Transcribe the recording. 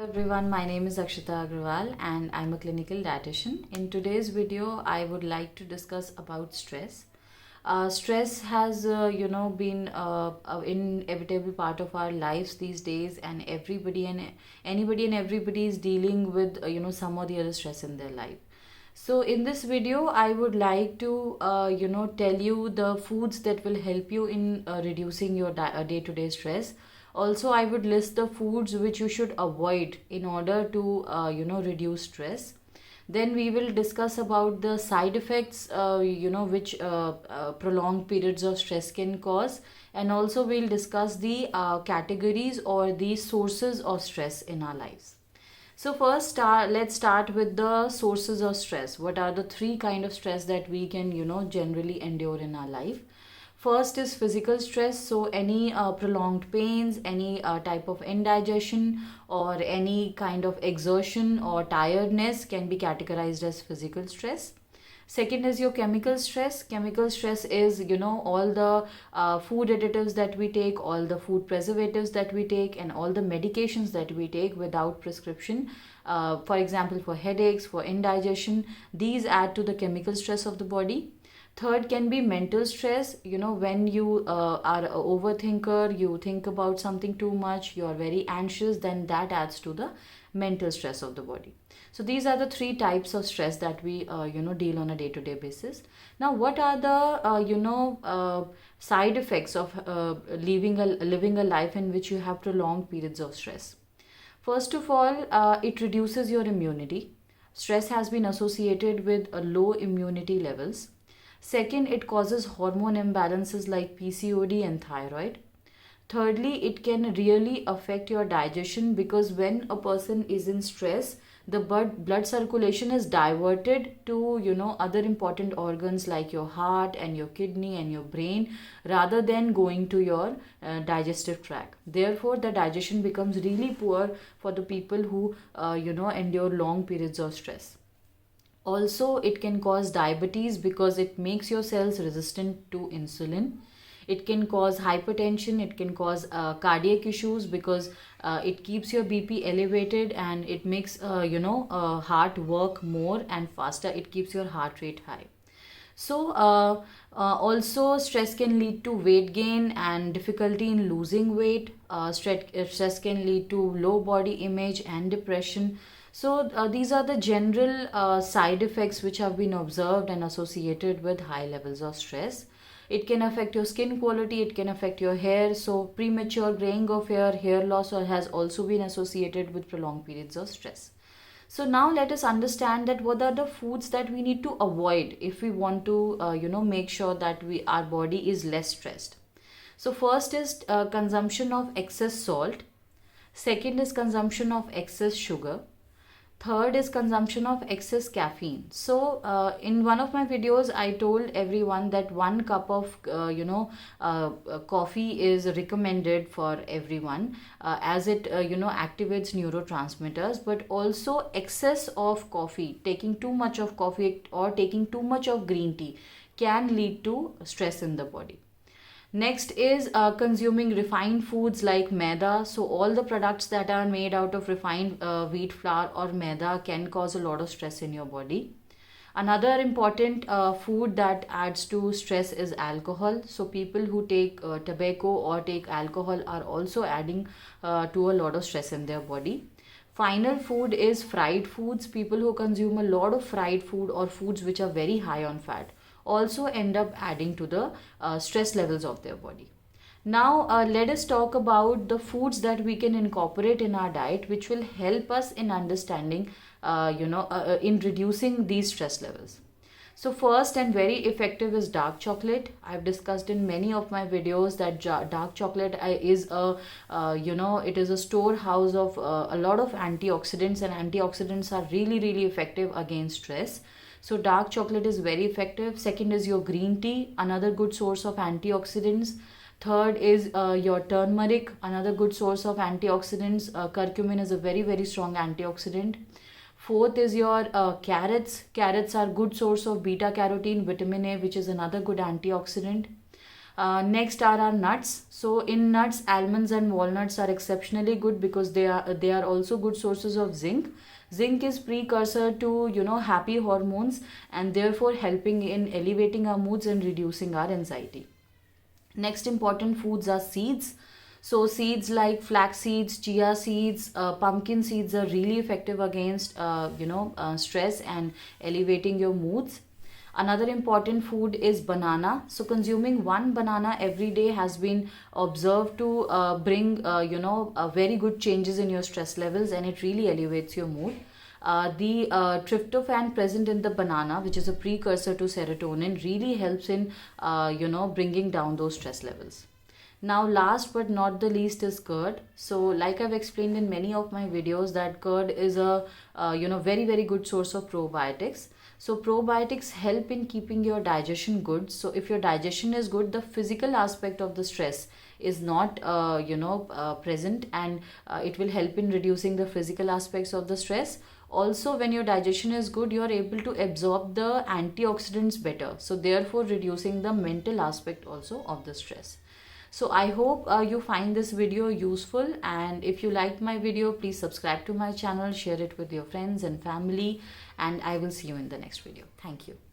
Everyone, my name is Akshita Agrawal and I'm a clinical dietitian. In today's video, I would like to discuss about stress. Stress has, been an inevitable part of our lives these days, and anybody and everybody is dealing with, some or the other stress in their life. So in this video, I would like to, tell you the foods that will help you in reducing your day-to-day stress. Also, I would list the foods which you should avoid in order to, reduce stress. Then we will discuss about the side effects, which prolonged periods of stress can cause. And also we'll discuss the categories or the sources of stress in our lives. So let's start with the sources of stress. What are the three kind of stress that we can, generally endure in our life? First is physical stress. So any prolonged pains, any type of indigestion, or any kind of exertion or tiredness can be categorized as physical stress. Second is your chemical stress. Chemical stress is, all the food additives that we take, all the food preservatives that we take, and all the medications that we take without prescription. For example, for headaches, for indigestion, these add to the chemical stress of the body. Third can be mental stress. When you are a overthinker, you think about something too much, you are very anxious, then that adds to the mental stress of the body. So these are the three types of stress that we deal on a day-to-day basis. Now, what are the side effects of living a life in which you have prolonged periods of stress? First of all, it reduces your immunity. Stress has been associated with low immunity levels. Second, it causes hormone imbalances like PCOD and thyroid. Thirdly, it can really affect your digestion, because when a person is in stress, the blood circulation is diverted to, other important organs like your heart and your kidney and your brain, rather than going to your digestive tract. Therefore, the digestion becomes really poor for the people who, endure long periods of stress. Also, it can cause diabetes because it makes your cells resistant to insulin. It can cause hypertension, it can cause cardiac issues because it keeps your BP elevated, and it makes heart work more and faster. It keeps your heart rate high. So also stress can lead to weight gain and difficulty in losing weight. Stress can lead to low body image and depression. So these are the general side effects which have been observed and associated with high levels of stress. It can affect your skin quality, it can affect your hair. So premature graying of hair loss has also been associated with prolonged periods of stress. So now let us understand that what are the foods that we need to avoid if we want to, make sure that our body is less stressed. So first is consumption of excess salt. Second is consumption of excess sugar. Third is consumption of excess caffeine. So in one of my videos, I told everyone that 1 cup of coffee is recommended for everyone, as it activates neurotransmitters. But also excess of coffee, taking too much of coffee or taking too much of green tea, can lead to stress in the body. Next is consuming refined foods like maida. So all the products that are made out of refined wheat flour or maida can cause a lot of stress in your body. Another important food that adds to stress is alcohol. So people who take tobacco or take alcohol are also adding to a lot of stress in their body. Final food is fried foods. People who consume a lot of fried food or foods which are very high on fat also end up adding to the stress levels of their body. Now let us talk about the foods that we can incorporate in our diet which will help us in understanding, in reducing these stress levels. So first and very effective is dark chocolate. I've discussed in many of my videos that dark chocolate is it is a storehouse of a lot of antioxidants, and antioxidants are really effective against stress. So dark chocolate is very effective. Second is your green tea, another good source of antioxidants. Third is your turmeric, another good source of antioxidants. Curcumin is a very strong antioxidant. Fourth is your carrots. Carrots are good source of beta carotene, vitamin A, which is another good antioxidant. Next are our nuts. So in nuts, almonds and walnuts are exceptionally good because they are also good sources of zinc. Zinc is precursor to happy hormones, and therefore helping in elevating our moods and reducing our anxiety. Next important foods are seeds. So seeds like flax seeds, chia seeds, pumpkin seeds are really effective against stress and elevating your moods. Another important food is banana. So consuming one banana every day has been observed to bring very good changes in your stress levels, and it really elevates your mood. The tryptophan present in the banana, which is a precursor to serotonin, really helps in bringing down those stress levels. Now, last but not the least is curd. So like I've explained in many of my videos, that curd is a very very good source of probiotics. So probiotics help in keeping your digestion good. So if your digestion is good, the physical aspect of the stress is not present, and it will help in reducing the physical aspects of the stress. Also, when your digestion is good, you are able to absorb the antioxidants better, so therefore reducing the mental aspect also of the stress. So I hope you find this video useful, and if you liked my video, please subscribe to my channel, share it with your friends and family, and I will see you in the next video. Thank you.